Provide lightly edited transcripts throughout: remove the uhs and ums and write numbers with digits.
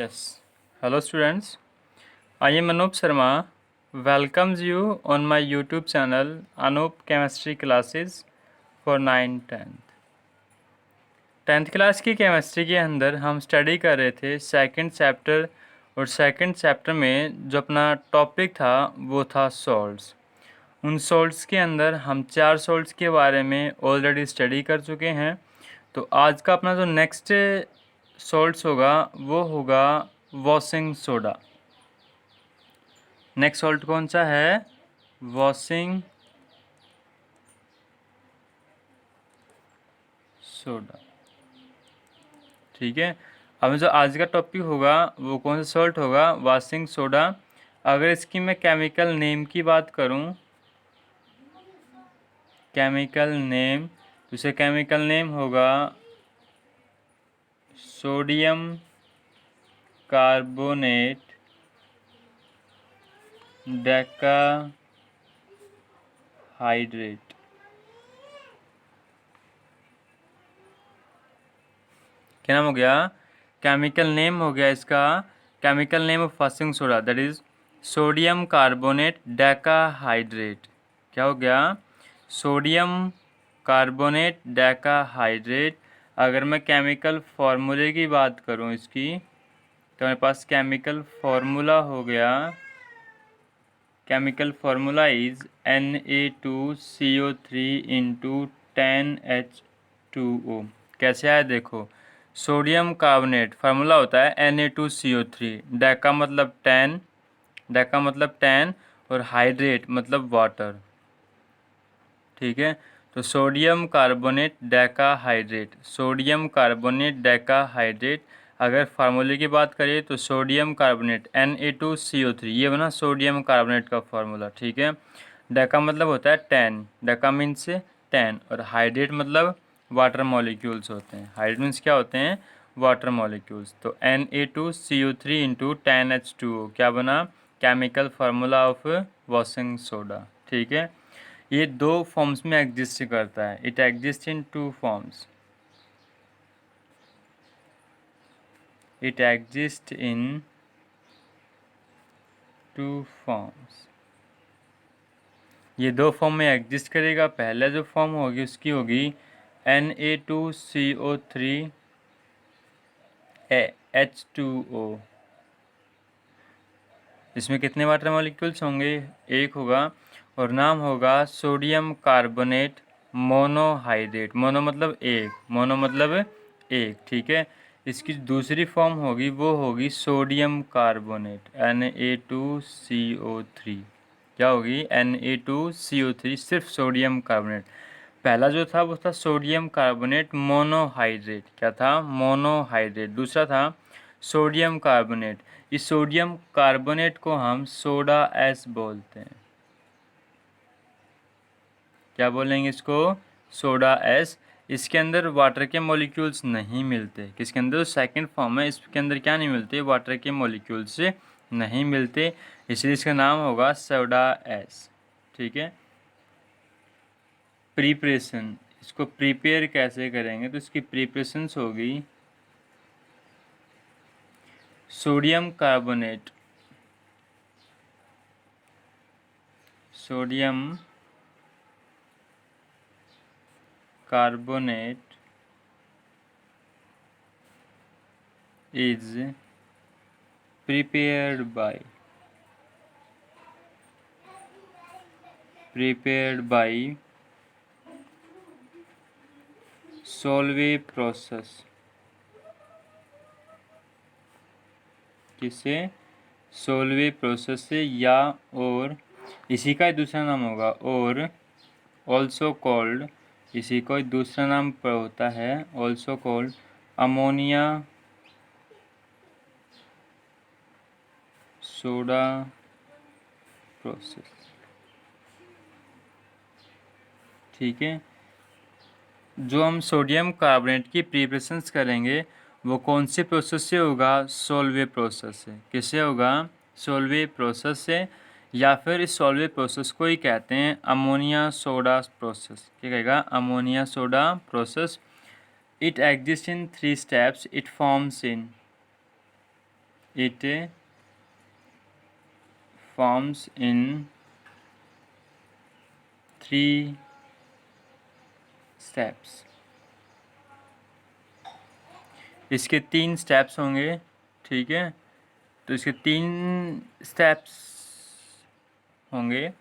Yes. Hello, students. I am Anup Sharma. Welcomes you on my YouTube channel Anup Chemistry Classes for 9th 10th class की chemistry के अंदर हम study कर रहे थे second chapter. और सेकंड चैप्टर में जो अपना टॉपिक था वो था सॉल्ट्स। उन सॉल्ट्स के अंदर हम 4 सॉल्ट्स के बारे में ऑलरेडी स्टडी कर चुके हैं। तो आज का अपना जो नेक्स्ट सॉल्ट्स होगा वो होगा वॉशिंग सोडा। नेक्स्ट सॉल्ट कौन सा है? Washing soda. ठीक है। अब जो आज का टॉपिक होगा वो कौन सा सॉल्ट होगा? Washing soda. अगर इसकी मैं केमिकल नेम की बात करूं, केमिकल नेम, तो इसे केमिकल नेम होगा सोडियम कार्बोनेट डेका हाइड्रेट। क्या नाम हो गया? केमिकल नेम हो गया इसका, chemical name of washing soda that is sodium carbonate Deka hydrate. क्या हो गया? Sodium carbonate Deka hydrate. अगर मैं केमिकल फार्मूले की बात करूं इसकी, तो मेरे पास केमिकल फार्मूला हो गया, chemical formula is Na2CO3 into 10H2O। कैसे आया देखो, सोडियम कार्बोनेट फार्मूला होता है Na2CO3, डेका मतलब 10, डेका मतलब 10 और हाइड्रेट मतलब वाटर। ठीक है। तो sodium carbonate Deka hydrate, sodium carbonate Deka hydrate. अगर फार्मूले की बात करें तो सोडियम कार्बोनेट Na2CO3, ये बना सोडियम कार्बोनेट का फार्मूला। ठीक है। डेका मतलब होता है 10, डेका मीन्स 10 और हाइड्रेट मतलब वाटर मॉलिक्यूल्स होते हैं। हाइड्रेट मीन्स क्या होते हैं? Water molecules. तो Na2CO3 इंटू 10H2O क्या बना? Chemical formula of washing soda. ठीक है। ये दो फॉर्म्स में एग्जिस्ट करता है। It exist in two forms, it exist in two forms. ये दो फॉर्म में एग्जिस्ट करेगा। पहला जो फॉर्म होगी उसकी होगी Na2CO3 H2O। इसमें कितने वाटर मॉलिक्यूल्स होंगे? एक होगा और नाम होगा सोडियम कार्बोनेट मोनोहाइड्रेट। मोनो मतलब एक, मोनो मतलब एक। ठीक है। इसकी दूसरी फॉर्म होगी वो होगी सोडियम कार्बोनेट Na2CO3। क्या होगी? Na2CO3 सिर्फ सोडियम कार्बोनेट। पहला जो था वो था सोडियम कार्बोनेट मोनोहाइड्रेट। क्या था? मोनोहाइड्रेट। दूसरा था सोडियम कार्बोनेट। इस सोडियम कार्बोनेट को हम सोडा एस बोलते हैं। क्या बोलेंगे इसको? Soda S. इसके अंदर वाटर के मॉलिक्यूल्स नहीं मिलते। किसके अंदर? सेकंड फॉर्म है, इसके अंदर क्या नहीं मिलते? वाटर के मॉलिक्यूल्स नहीं मिलते, इसलिए इसका नाम होगा सोडा एस। ठीक है। प्रिपरेशन, इसको प्रिपेयर कैसे करेंगे? तो इसकी प्रिपरेशंस होगी sodium carbonate, sodium carbonate is prepared by Solvay process। किससे? सोल्वे प्रोसेस से, या और इसी का दूसरा नाम होगा और ऑल्सो कॉल्ड, इसी को दूसरा नाम पर होता है also called ammonia soda process. ठीक है। जो हम सोडियम कार्बोनेट की प्रिपरेशंस करेंगे वो कौन से प्रोसेस से होगा? सोल्वे प्रोसेस से। किससे होगा? सोल्वे प्रोसेस से, या फिर इस सोल्वे प्रोसेस को ही कहते हैं अमोनिया सोडा प्रोसेस। क्या कहेगा? Ammonia soda process. It exist in 3 steps. It forms in it forms in 3 steps। इसके 3 स्टेप्स होंगे, ठीक है। तो इसके 3 स्टेप्स होंगे,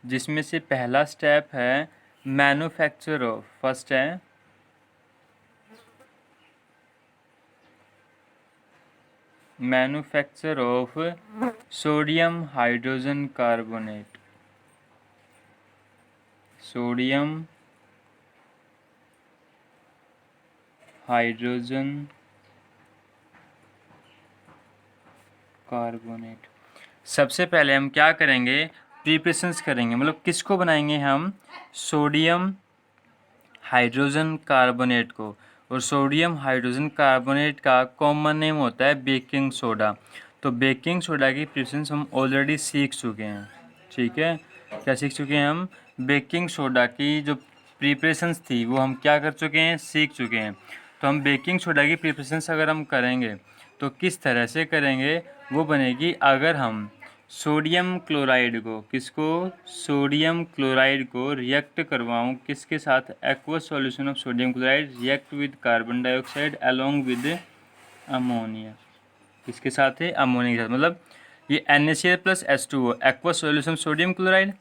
जिसमें से पहला स्टेप है मैन्युफैक्चर ऑफ, फर्स्ट है manufacture of sodium hydrogen carbonate, sodium hydrogen carbonate. सबसे पहले हम क्या करेंगे, प्रिपरेशंस करेंगे, मतलब किसको बनाएंगे हम, सोडियम हाइड्रोजन कार्बोनेट को। और सोडियम हाइड्रोजन कार्बोनेट का कॉमन नेम होता है बेकिंग सोडा। तो बेकिंग सोडा की प्रिपरेशंस हम ऑलरेडी सीख चुके हैं, ठीक है। क्या सीख चुके हैं हम, बेकिंग सोडा की जो प्रिपरेशंस थी वो हम क्या कर चुके हैं, सीख चुके हैं। तो हम बेकिंग सोडा की प्रिपरेशंस अगर हम करेंगे तो किस तरह से करेंगे, वो बनेगी अगर हम सोडियम क्लोराइड को, किसको, सोडियम क्लोराइड को रिएक्ट करवाऊँ किसके साथ, aqueous solution of sodium chloride react with carbon dioxide along with ammonia. किसके साथ है, अमोनिया के साथ। मतलब ये NaCl plus H2O, aqueous solution sodium chloride,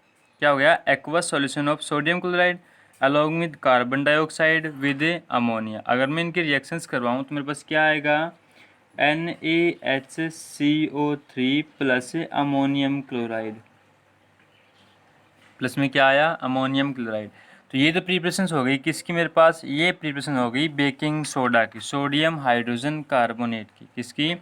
क्या हो गया, aqueous solution of sodium chloride along with carbon dioxide with ammonia. अगर मैं इनके रिएक्शंस करवाऊँ तो मेरे पास क्या आएगा, NaHCO3 plus ammonium chloride, plus में क्या आया, अमोनियम क्लोराइड। तो ये तो प्रिपरेशंस हो गई किसकी मेरे पास, ये प्रिपरेशन हो गई बेकिंग सोडा की, सोडियम हाइड्रोजन कार्बोनेट की, किसकी,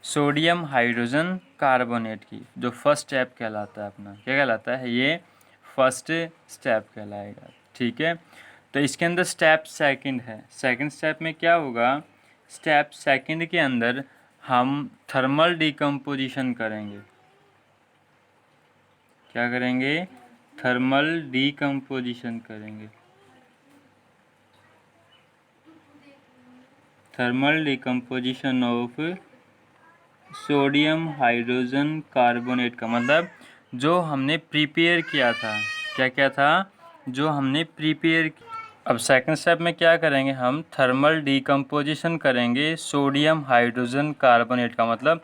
सोडियम हाइड्रोजन कार्बोनेट की, जो फर्स्ट स्टेप कहलाता है अपना, क्या कहलाता है, ये फर्स्ट स्टेप कहलाएगा, ठीक है। तो इसके अंदर स्टेप सेकंड है, सेकंड स्टेप में क्या होगा, स्टेप सेकंड के अंदर हम थर्मल डिकम्पोजिशन करेंगे, क्या करेंगे, थर्मल डिकम्पोजिशन करेंगे, thermal decomposition of sodium hydrogen carbonate का मतलब जो हमने प्रिपेयर किया था, क्या क्या था, जो हमने प्रिपेयर। अब सेकंड स्टेप में क्या करेंगे, हम थर्मल डिकम्पोजिशन करेंगे सोडियम हाइड्रोजन कार्बोनेट का, मतलब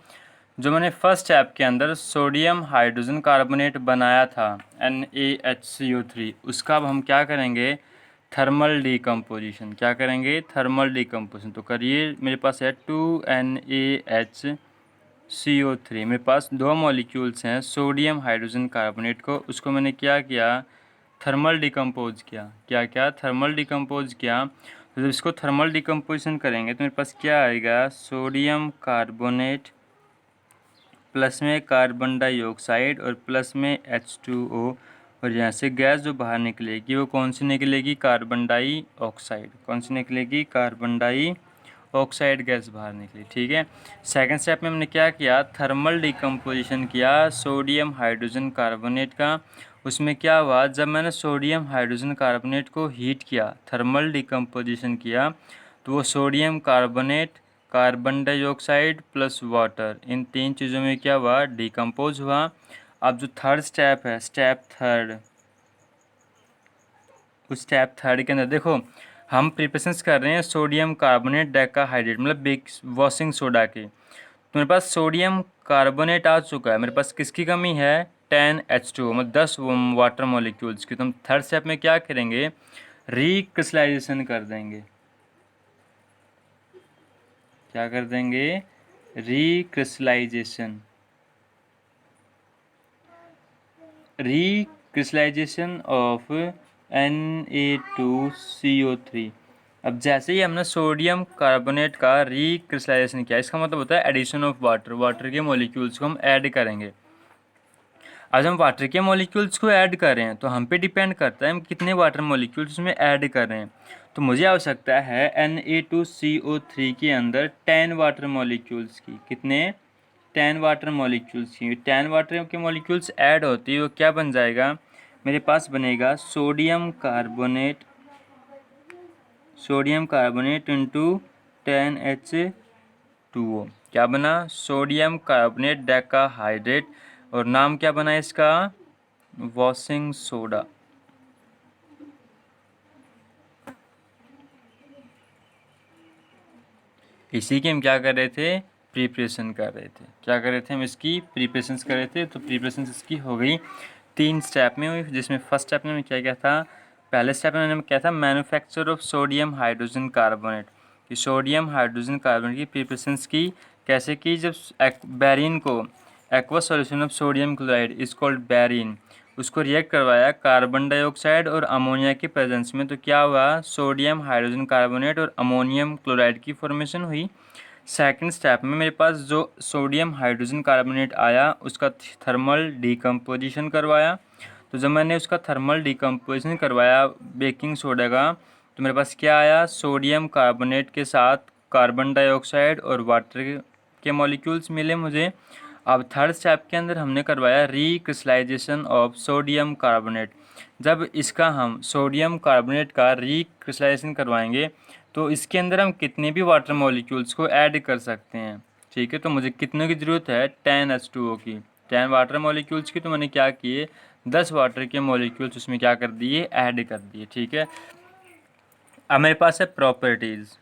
जो मैंने फर्स्ट स्टेप के अंदर सोडियम हाइड्रोजन कार्बोनेट बनाया था NaHCO3, उसका अब हम क्या करेंगे, थर्मल डिकम्पोजिशन, क्या करेंगे, थर्मल डिकम्पोजिशन। तो करिए, मेरे पास है 2NaHCO3, मेरे पास 2 मॉलिक्यूल्स हैं सोडियम हाइड्रोजन कार्बोनेट को, उसको मैंने क्या किया, थर्मल डिकम्पोज किया, क्या क्या, थर्मल डिकम्पोज किया। तो जब इसको थर्मल डिकम्पोजिशन करेंगे तो मेरे पास क्या आएगा, सोडियम कार्बोनेट प्लस में कार्बन डाइऑक्साइड और प्लस में H2O, और यहाँ से गैस जो बाहर निकलेगी वो कौन सी निकलेगी, कार्बन डाइऑक्साइड, कौन सी निकलेगी, कार्बन डाइऑक्साइड गैस बाहर निकली, ठीक है। सेकंड स्टेप में हमने क्या किया, थर्मल डिकम्पोजिशन किया सोडियम हाइड्रोजन कार्बोनेट का। उसमें क्या हुआ, जब मैंने सोडियम हाइड्रोजन कार्बोनेट को हीट किया, थर्मल डिकम्पोजिशन किया, तो वो sodium carbonate, carbon dioxide plus water, इन 3 चीज़ों में क्या हुआ, डिकम्पोज हुआ। अब जो थर्ड स्टेप है, स्टेप थर्ड, उस स्टेप थर्ड के अंदर देखो हम प्रिपरेशंस कर रहे हैं सोडियम कार्बोनेट डेकाहाइड्रेट, मतलब वॉशिंग सोडा की। तो मेरे पास सोडियम कार्बोनेट आ चुका है, मेरे पास किसकी कमी है, 10H2O, मतलब 10 वाटर मॉलिक्यूल्स की। तो हम थर्ड स्टेप में क्या करेंगे, रिक्रिस्टलाइजेशन कर देंगे, क्या कर देंगे, रिक्रिस्टलाइजेशन, रिक्रिस्टलाइजेशन ऑफ Na2CO3। अब जैसे ही हमने सोडियम कार्बोनेट का रिक्रिस्टलाइजेशन किया, इसका मतलब होता है एडिशन ऑफ वाटर, वाटर के मॉलिक्यूल्स को हम ऐड करेंगे। आज हम वाटर के मॉलिक्यूल्स को ऐड कर रहे हैं तो हम पे डिपेंड करता है हम कितने वाटर मॉलिक्यूल्स उसमें ऐड कर रहे हैं। तो मुझे आवश्यकता है Na2CO3 के अंदर 10 वाटर मॉलिक्यूल्स की, कितने, 10 वाटर मॉलिक्यूल्स की। 10 वाटर के मॉलिक्यूल्स ऐड होती है वो क्या बन जाएगा, मेरे पास बनेगा sodium carbonate, sodium carbonate into 10H2O। क्या बना, सोडियम कार्बोनेट डेकाहाइड्रेट, और नाम क्या बना इसका, वॉशिंग सोडा। इसी की हम क्या कर रहे थे, प्रिपरेशन कर रहे थे। क्या कर रहे थे हम, इसकी प्रिपरेशन कर रहे थे। तो प्रिपरेशन इसकी हो गई 3 स्टेप में हुई, जिसमें फर्स्ट स्टेप में क्या क्या था, पहले स्टेप में क्या था, manufacture of sodium hydrogen carbonate, कि सोडियम हाइड्रोजन कार्बोनेट की प्रिपरेशन की कैसे की, जब बैरिन को aqua solution of sodium chloride is called Bahrain, उसको रिएक्ट करवाया कार्बन डाइऑक्साइड और अमोनिया की प्रेजेंस में, तो क्या हुआ, सोडियम हाइड्रोजन कार्बोनेट और अमोनियम क्लोराइड की फॉर्मेशन हुई। सेकंड स्टेप में मेरे पास जो सोडियम हाइड्रोजन कार्बोनेट आया उसका थर्मल डिकम्पोजिशन करवाया। तो जब मैंने उसका थर्मल डिकम्पोजिशन करवाया बेकिंग सोडा का, तो मेरे पास क्या आया, सोडियम कार्बोनेट के साथ कार्बन डाइऑक्साइड और वाटर के मॉलिक्यूल्स मिले मुझे। अब थर्ड स्टेप के अंदर हमने करवाया रिक्रिस्टलाइजेशन ऑफ सोडियम कार्बोनेट। जब इसका हम सोडियम कार्बोनेट का रिक्रिस्टलाइजेशन करवाएंगे तो इसके अंदर हम कितने भी वाटर मॉलिक्यूल्स को ऐड कर सकते हैं। ठीक है, तो मुझे कितने की ज़रूरत है, 10H2O की, 10 वाटर मॉलिक्यूल्स की। तो मैंने क्या किए, 10 वाटर के मॉलिक्यूल्स उसमें क्या कर दिए, ऐड कर दिए। ठीक है, अब मेरे पास है प्रॉपर्टीज़।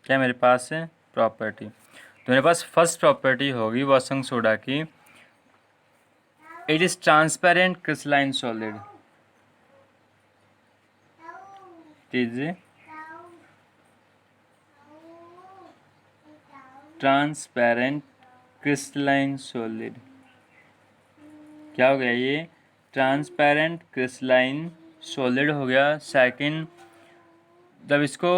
क्या मेरे पास है, प्रॉपर्टी। तो मेरे पास फर्स्ट प्रॉपर्टी होगी वॉशिंग सोडा की, it is transparent crystalline solid. Is transparent crystalline solid. क्या हो गया ये, ट्रांसपेरेंट क्रिस्टलाइन सॉलिड हो गया। सेकंड, जब इसको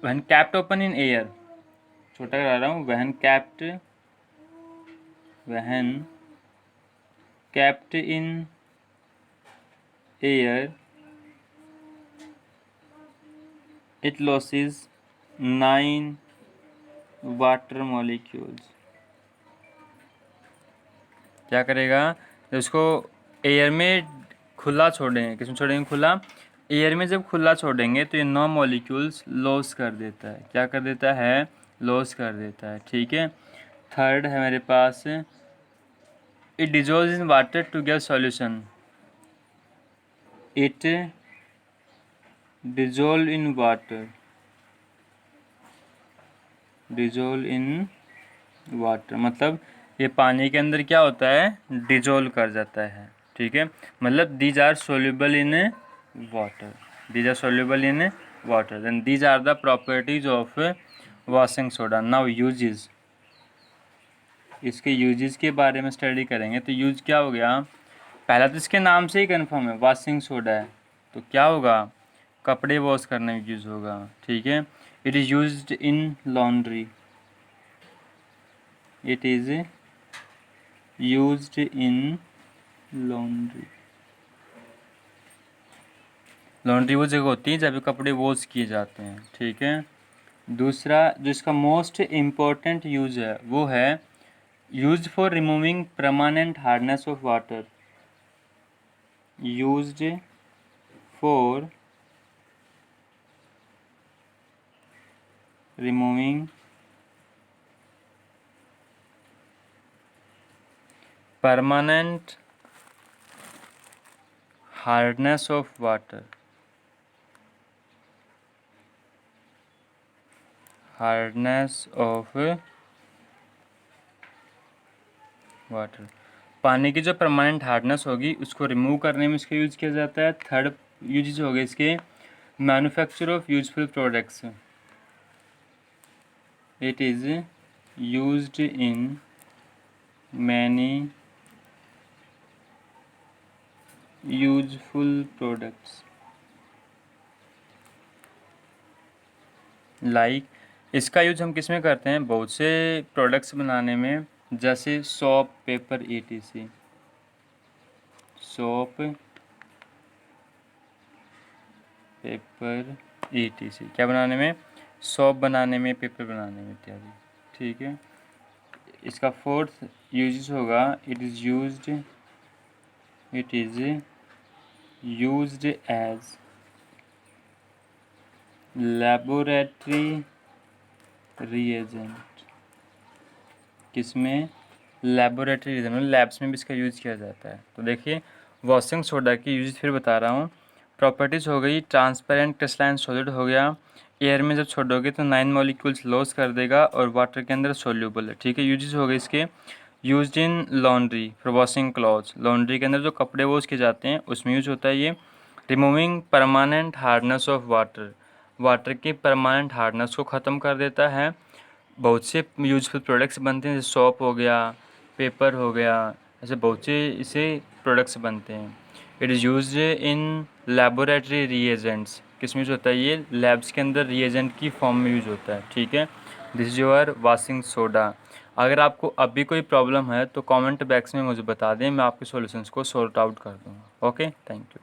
when kept open in air, छोटा करा रहा हूँ, when kept in air it loses 9 water molecules. क्या करेगा, जब इसको एयर में खुला छोड़ेंगे, किसमें छोड़ेंगे, खुला, एयर में जब खुला छोड़ेंगे तो ये 9 मॉलिक्यूल्स लॉस कर देता है। क्या कर देता है, लॉस कर देता है। ठीक है, थर्ड है मेरे पास, it dissolve in water to get solution. It dissolve in water, dissolve in water मतलब ये पानी के अंदर क्या होता है, डिजोल्व कर जाता है। ठीक है, मतलब these are soluble in water, these are soluble in water, then these are the properties of washing soda. Now uses, इसके यूजेस के बारे में स्टडी करेंगे। तो यूज क्या हो गया, पहला तो इसके नाम से ही कन्फर्म है, वॉशिंग सोडा है, तो क्या होगा, कपड़े वॉश करने में यूज़ होगा। ठीक है, it is used in laundry, it is used in laundry। Laundry वो जगह होती है जहाँ पे कपड़े वॉश किए जाते हैं। ठीक है, दूसरा जो इसका मोस्ट इम्पोर्टेंट यूज है वो है used for removing permanent hardness of water, used for removing permanent hardness of water, hardness of water, पानी की जो परमानेंट हार्डनेस होगी उसको रिमूव करने में इसका यूज़ किया जाता है। थर्ड यूजेस हो गए इसके, manufacture of useful products, it is used in many useful products, like इसका यूज हम किस में करते हैं, बहुत से प्रोडक्ट्स बनाने में, जैसे soap, paper, ETC। Soap, paper, ETC क्या बनाने में, सोप बनाने में, पेपर बनाने में इत्यादि। ठीक है, इसका फोर्थ यूजेस होगा, it is used as laboratory reagent. किसमें? लैबोरेटरी रिएजेंट, मतलब लैब्स में भी इसका यूज़ किया जाता है। तो देखिए वॉशिंग सोडा की यूज फिर बता रहा हूँ। प्रॉपर्टीज़ हो गई, ट्रांसपेरेंट क्रिस्टलाइन सॉलिड हो गया, एयर में जब छोड़ोगे तो 9 मॉलिक्यूल्स लॉस कर देगा और वाटर के अंदर सोल्यूबल है। ठीक है, यूजेस हो गए इसके। Used in laundry for washing clothes, laundry के अंदर जो कपड़े वॉश किए जाते हैं उसमें यूज होता है ये। Removing permanent hardness of water, water की परमानेंट हार्डनेस को ख़त्म कर देता है। बहुत से यूजफुल प्रोडक्ट्स बनते हैं, जैसे सॉप हो गया, पेपर हो गया, ऐसे बहुत से इसे प्रोडक्ट्स बनते हैं। It is used in laboratory reagents, किस में यूज होता है ये? लैब्स के अंदर रिएजेंट की फॉर्म में यूज होता है। ठीक है, this is your washing soda. अगर आपको अभी कोई प्रॉब्लम है तो कमेंट बॉक्स में मुझे बता दें, मैं आपके सॉल्यूशंस को सॉर्ट आउट कर दूँगा। Okay, thank you.